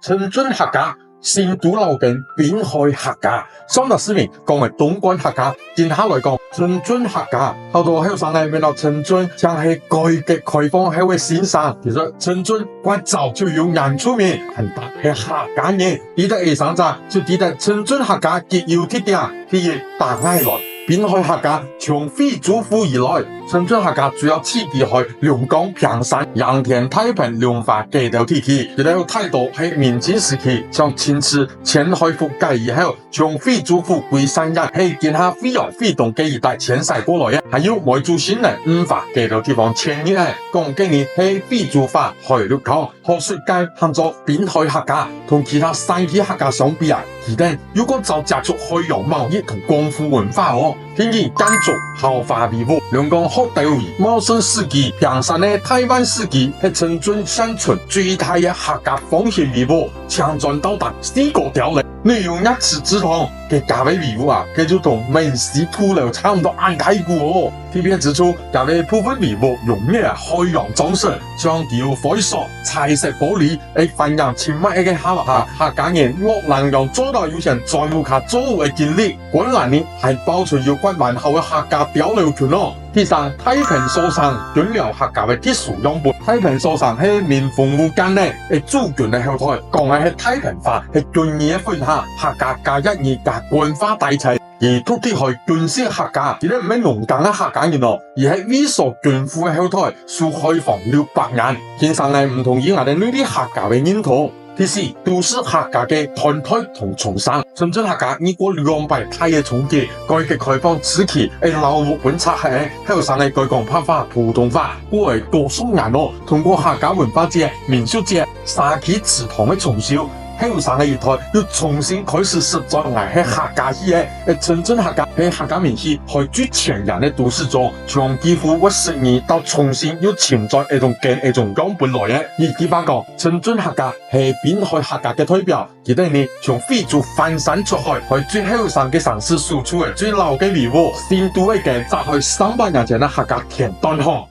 陳俊客家。新都老根濱海客家，上達市民講為東莞客家，接下來講陳俊客家，好多後生呢，見到陳俊像係改革開放係位先生，其實陳俊關早就有人出面，很大係客家人，記得下生仔就記得陳俊客家結有鐵定，佢亦大愛來。濱海客家從非祖父以來，陳俊客家主要起地喺龍崗、平山、陽田、太平、龍華幾條地區，亦都有太多喺明清時期將清池遷開覆蓋以後，從非祖父歸山人喺建下飛揚飛動嘅一帶遷徙過來嘅，還有梅州新人五華幾條地方遷入嘅，講今年喺非祖法海陸港學術界喊做濱海客家，同其他山區客家相比啊，佢哋如果就接觸海洋貿易同功夫文化哦。天然建築豪華威武，兩江好地位，茂盛世紀，平山的台灣世紀，係陳俊鄉村最大嘅客家風險威武，強壯到達四個條例，內容一詞之堂嘅價位威武啊，佢就同美食鋪頭差唔多按太古哦。特別指出，價位部分威武用咩海洋裝飾，將條灰塑、彩色玻璃，反映前面一個客家人落能用做到有錢財務卡做嘅經歷，本來呢係保存有關完後嘅客家交流權咯。第三，太平所生準了客家嘅特殊樣本，太平所生係民風無間呢，主權嘅後台，講嘅係太平話，係專業分下客家加一二加文化大齊。而土地係軍事客家，而唔係農耕嘅客家人咯，而係為所捐富嘅後台，數開放600人。先生係唔同意我哋呢啲客家嘅認同。第四，都市客家嘅團隊同重生，陳俊客家經過200太嘅衝擊，改革開放時期，老木本冊係後生嘅改講拍法普通話，過為多數人咯，通過客家文化節、民俗節、沙溪祠堂嘅重修。後生嘅一代要重新開始實在係客家戲嘅，陳俊客家喺客家面戲喺最前人嘅都市中，從幾乎10年到重新要潛在一種嘅一種樣本來嘅。而幾番講，陳俊客家係濱海客家嘅代表，記得你從非洲翻山出海，喺最後生嘅城市輸出嘅最老嘅禮物，先都一嘅砸去300年前嘅客家田端巷。